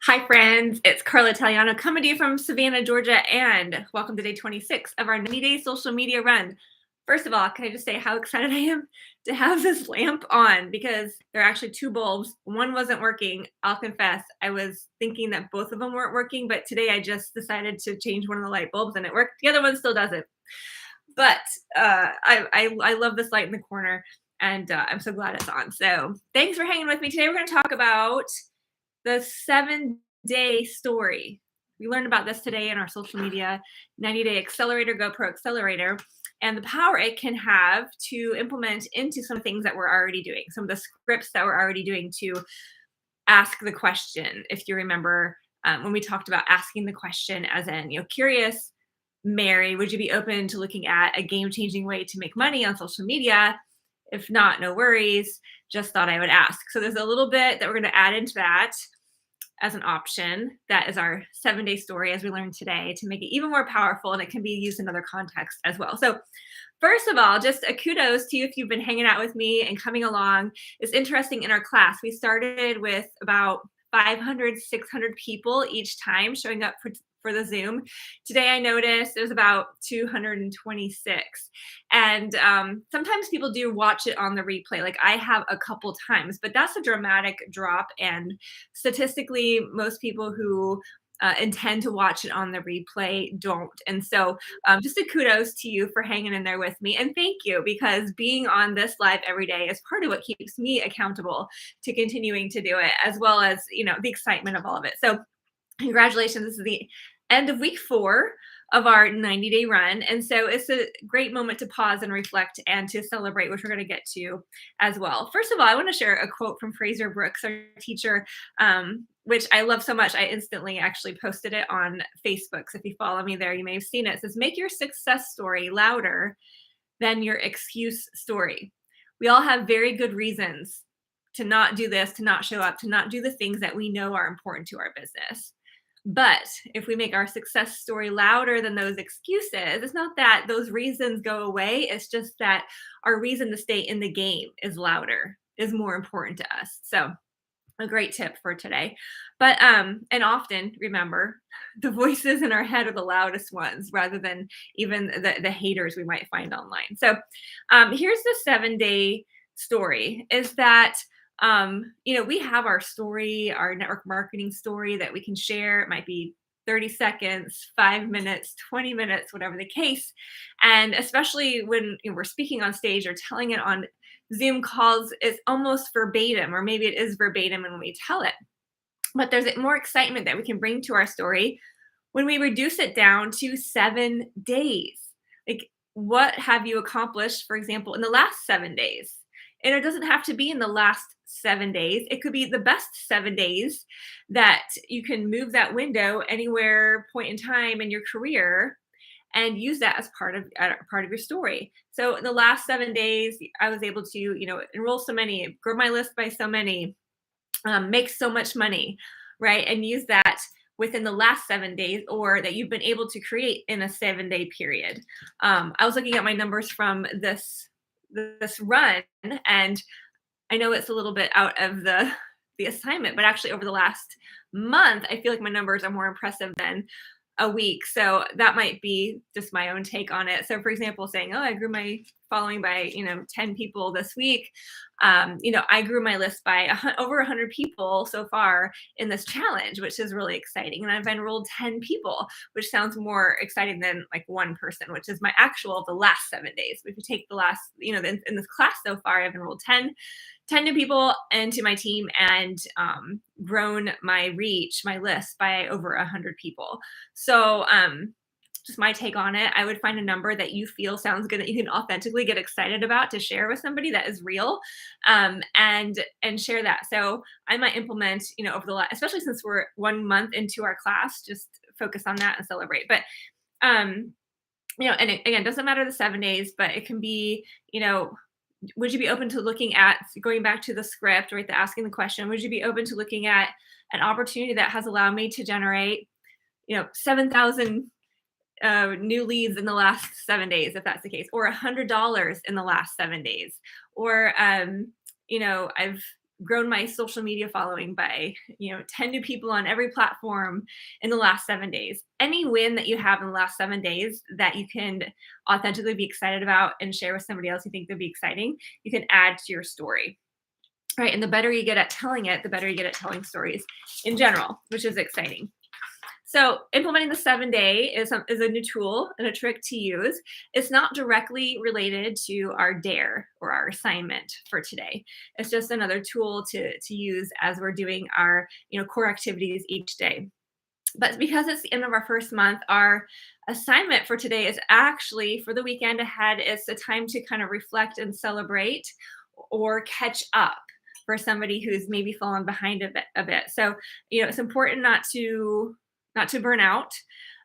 Hi, friends. It's Carla Italiano coming to you from Savannah, Georgia, and welcome to day 26 of our 90-day social media run. First of all, can I just say how excited I am to have this lamp on because there are actually two bulbs. One wasn't working. I'll confess. I was thinking that both of them weren't working, but today I just decided to change one of the light bulbs and it worked. The other one still doesn't. But I love this light in the corner, and I'm so glad it's on. So thanks for hanging with me today. We're going to talk about the 7-day story. We learned about this today in our social media 90-day accelerator, GoPro accelerator, and the power it can have to implement into some things that we're already doing, some of the scripts that we're already doing to ask the question. If you remember when we talked about asking the question as in, curious, Mary, would you be open to looking at a game-changing way to make money on social media? If not, no worries. Just thought I would ask. So there's a little bit that we're going to add into that as an option. That is our 7-day story, as we learned today, to make it even more powerful, and it can be used in other contexts as well. So first of all, just a kudos to you if you've been hanging out with me and coming along. It's interesting, in our class, we started with about 500, 600 people each time showing up for the Zoom. Today I noticed there's about 226. And sometimes people do watch it on the replay. Like I have a couple times, but that's a dramatic drop. And statistically, most people who intend to watch it on the replay don't. And so just a kudos to you for hanging in there with me. And thank you, because being on this live every day is part of what keeps me accountable to continuing to do it, as well as, the excitement of all of it. So congratulations. This is the end of week 4 of our 90-day run. And so it's a great moment to pause and reflect and to celebrate, which we're going to get to as well. First of all, I want to share a quote from Fraser Brooks, our teacher, which I love so much. I instantly actually posted it on Facebook. So if you follow me there, you may have seen it. It says, make your success story louder than your excuse story. We all have very good reasons to not do this, to not show up, to not do the things that we know are important to our business. But if we make our success story louder than those excuses, it's not that those reasons go away. It's just that our reason to stay in the game is louder, is more important to us. So a great tip for today. But and often remember, the voices in our head are the loudest ones, rather than even the haters we might find online. So here's the 7-day story, is that we have our story, our network marketing story that we can share. It might be 30 seconds, 5 minutes, 20 minutes, whatever the case. And especially when we're speaking on stage or telling it on Zoom calls, it's almost verbatim, or maybe it is verbatim when we tell it. But there's more excitement that we can bring to our story when we reduce it down to 7 days. Like, what have you accomplished, for example, in the last 7 days? And it doesn't have to be in the last 7 days. It could be the best 7 days that you can move that window anywhere point in time in your career and use that as part of your story. So in the last 7 days, I was able to, enroll so many, grow my list by so many, make so much money, right? And use that within the last 7 days, or that you've been able to create in a 7-day period. I was looking at my numbers from this run, and I know it's a little bit out of the assignment, but actually over the last month, I feel like my numbers are more impressive than a week. So that might be just my own take on it. So for example, saying, I grew my following by, 10 people this week. I grew my list by over 100 people so far in this challenge, which is really exciting. And I've enrolled 10 people, which sounds more exciting than like one person, which is my actual the last 7 days. If you take the last, in this class so far, I've enrolled 10 new people into my team, and grown my reach, my list, by over 100 people. So just my take on it, I would find a number that you feel sounds good, that you can authentically get excited about, to share with somebody, that is real, and share that. So I might implement, over the last, especially since we're 1 month into our class, just focus on that and celebrate. But and again, doesn't matter the 7 days, but it can be, would you be open to looking at, going back to the script, right, the asking the question, would you be open to looking at an opportunity that has allowed me to generate, 7,000 new leads in the last 7 days, if that's the case, or $100 in the last 7 days, or I've grown my social media following by, 10 new people on every platform in the last 7 days. Any win that you have in the last 7 days that you can authentically be excited about and share with somebody else you think would be exciting, you can add to your story. Right. And the better you get at telling it, the better you get at telling stories in general, which is exciting. So implementing the 7-day is a new tool and a trick to use. It's not directly related to our dare or our assignment for today. It's just another tool to use as we're doing our core activities each day. But because it's the end of our first month, our assignment for today is actually for the weekend ahead. It's a time to kind of reflect and celebrate or catch up for somebody who's maybe fallen behind a bit. So, it's important not to burn out.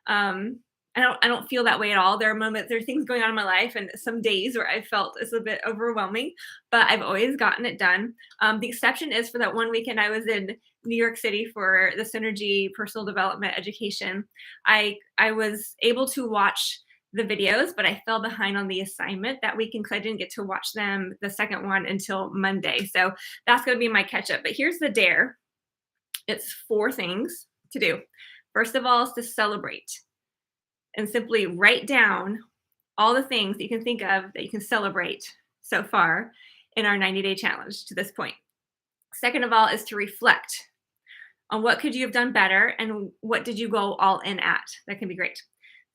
I don't feel that way at all. There are things going on in my life and some days where I felt it's a bit overwhelming, but I've always gotten it done. The exception is for that one weekend I was in New York City for the Synergy Personal Development Education. I was able to watch the videos, but I fell behind on the assignment that weekend because I didn't get to watch them, the second one, until Monday. So that's going to be my catch up. But here's the dare. It's 4 things to do. First of all is to celebrate and simply write down all the things that you can think of that you can celebrate so far in our 90-day challenge to this point. Second of all is to reflect on what could you have done better and what did you go all in at. That can be great.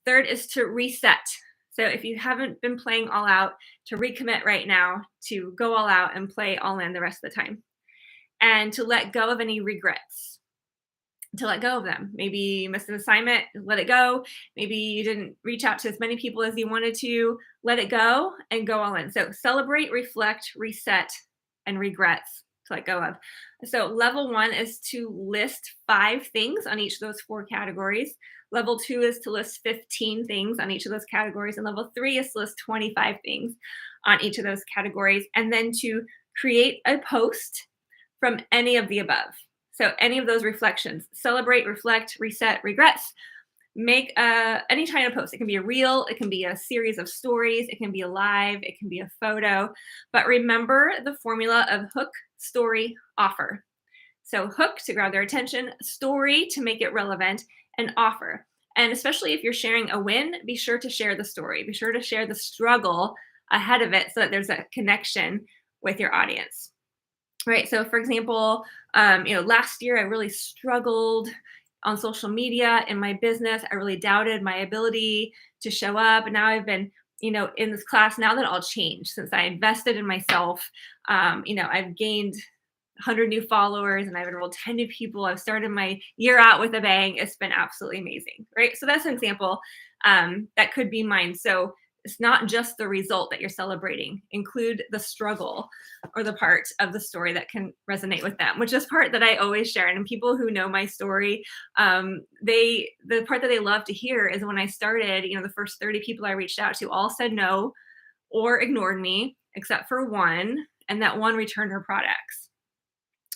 Third is to reset. So if you haven't been playing all out, to recommit right now, to go all out and play all in the rest of the time. And to let go of any regrets. To let go of them. Maybe you missed an assignment, let it go. Maybe you didn't reach out to as many people as you wanted to, let it go and go all in. So celebrate, reflect, reset, and regrets to let go of. So level 1 is to list 5 things on each of those 4 categories. Level 2 is to list 15 things on each of those categories. And level 3 is to list 25 things on each of those categories. And then to create a post from any of the above. So any of those reflections, celebrate, reflect, reset, regrets, make any kind of post. It can be a reel, it can be a series of stories, it can be a live, it can be a photo. But remember the formula of hook, story, offer. So hook to grab their attention, story to make it relevant, and offer. And especially if you're sharing a win, be sure to share the story. Be sure to share the struggle ahead of it so that there's a connection with your audience. Right. So for example, last year I really struggled on social media in my business. I really doubted my ability to show up. And now I've been, in this class. Now that all changed since I invested in myself. I've gained 100 new followers and I've enrolled 10 new people. I've started my year out with a bang. It's been absolutely amazing. Right. So that's an example that could be mine. So it's not just the result that you're celebrating. Include the struggle or the part of the story that can resonate with them, which is part that I always share. And people who know my story, the part that they love to hear is when I started, the first 30 people I reached out to all said no or ignored me, except for one, and that one returned her products.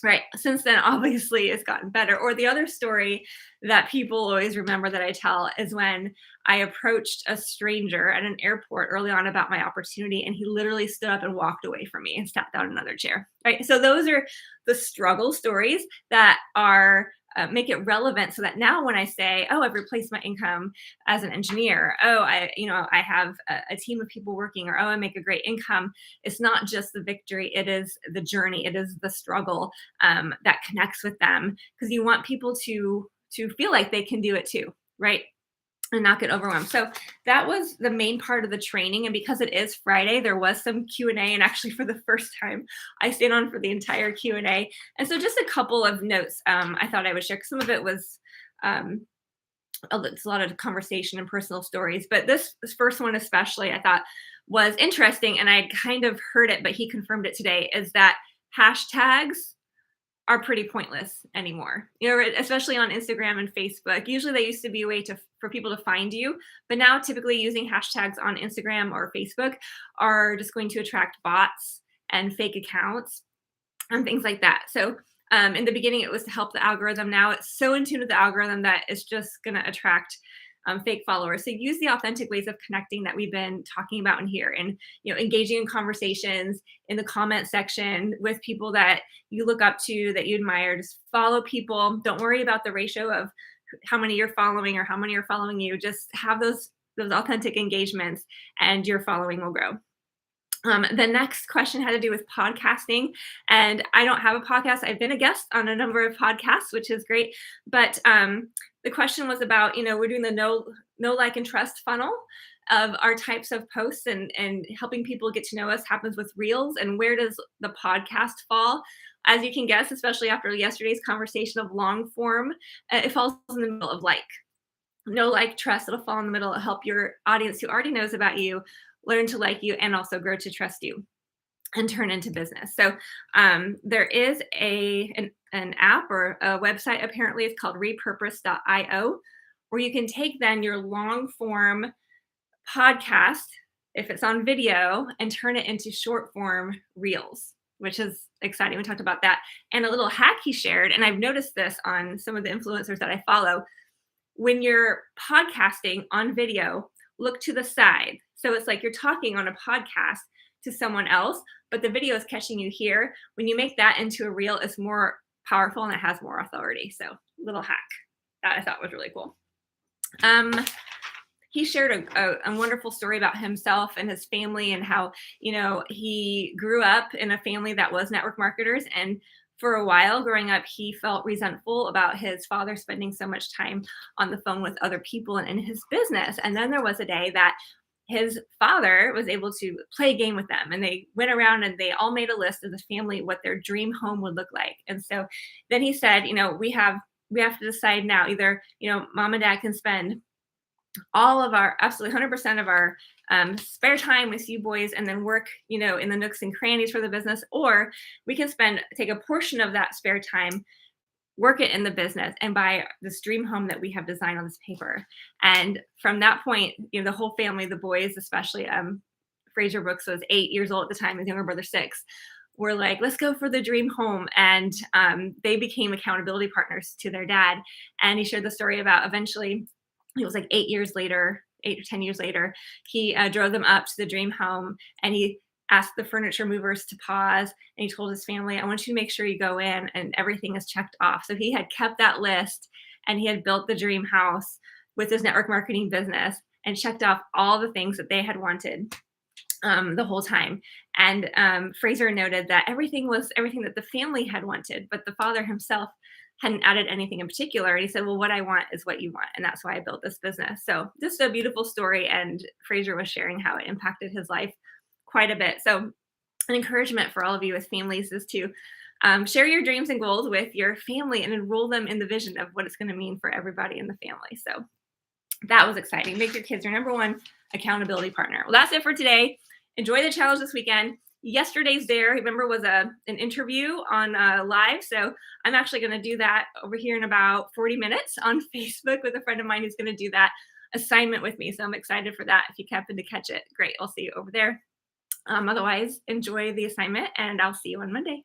Right. Since then, obviously, it's gotten better. Or the other story that people always remember that I tell is when I approached a stranger at an airport early on about my opportunity, and he literally stood up and walked away from me and sat down in another chair. Right. So those are the struggle stories that are make it relevant so that now when I say, oh, I've replaced my income as an engineer, oh, I have a team of people working, or oh, I make a great income. It's not just the victory. It is the journey. It is the struggle that connects with them, because you want people to feel like they can do it too, right? And not get overwhelmed. So that was the main part of the training. And because it is Friday, there was some Q&A. And actually, for the first time, I stayed on for the entire Q&A. And so just a couple of notes I thought I would share. Some of it was it's a lot of conversation and personal stories. But this first one especially, I thought was interesting. And I kind of heard it, but he confirmed it today, is that hashtags are pretty pointless anymore, especially on Instagram and Facebook. Usually they used to be a way for people to find you, but now typically using hashtags on Instagram or Facebook are just going to attract bots and fake accounts and things like that. So in the beginning, it was to help the algorithm. Now it's so in tune with the algorithm that it's just going to attract fake followers. So use the authentic ways of connecting that we've been talking about in here, and engaging in conversations in the comment section with people that you look up to, that you admire. Just follow people. Don't worry about the ratio of how many you're following or how many are following you. Just have those authentic engagements, and your following will grow. The next question had to do with podcasting, and I don't have a podcast. I've been a guest on a number of podcasts, which is great. But the question was about, we're doing the know, like, and trust funnel of our types of posts, and helping people get to know us happens with Reels. And where does the podcast fall? As you can guess, especially after yesterday's conversation of long form, it falls in the middle of know, like, trust. It'll fall in the middle. It'll help your audience who already knows about you learn to like you, and also grow to trust you and turn into business. So there is an app or a website, apparently it's called repurpose.io, where you can take then your long form podcast, if it's on video, and turn it into short form Reels, which is exciting. We talked about that. And a little hack he shared, and I've noticed this on some of the influencers that I follow: when you're podcasting on video, look to the side. So it's like you're talking on a podcast to someone else, but the video is catching you here. When you make that into a reel, it's more powerful and it has more authority. So little hack that I thought was really cool. He shared a wonderful story about himself and his family, and how, he grew up in a family that was network marketers. And for a while growing up, he felt resentful about his father spending so much time on the phone with other people and in his business. And then there was a day that his father was able to play a game with them, and they went around and they all made a list as a family what their dream home would look like. And so then he said, we have to decide now, either, mom and dad can spend all of our, absolutely 100% of our spare time with you boys, and then work, in the nooks and crannies for the business, or we can take a portion of that spare time, work it in the business, and buy this dream home that we have designed on this paper. And from that point, the whole family, the boys especially, Fraser Brooks was 8 years old at the time, his younger brother 6, were like, let's go for the dream home. And they became accountability partners to their dad. And he shared the story about, eventually, it was like 8 years later, 8 or 10 years later, he drove them up to the dream home, and he asked the furniture movers to pause, and he told his family, I want you to make sure you go in and everything is checked off. So he had kept that list, and he had built the dream house with his network marketing business, and checked off all the things that they had wanted the whole time. And Fraser noted that everything that the family had wanted, but the father himself hadn't added anything in particular. And he said, well, what I want is what you want. And that's why I built this business. So just a beautiful story. And Fraser was sharing how it impacted his life quite a bit. So an encouragement for all of you as families is to share your dreams and goals with your family, and enroll them in the vision of what it's going to mean for everybody in the family. So that was exciting. Make your kids your number one accountability partner. Well, that's it for today. Enjoy the challenge this weekend. Yesterday's dare, remember, was an interview on live. So I'm actually going to do that over here in about 40 minutes on Facebook with a friend of mine who's going to do that assignment with me. So I'm excited for that. If you happen to catch it, great. I'll see you over there. Otherwise, enjoy the assignment, and I'll see you on Monday.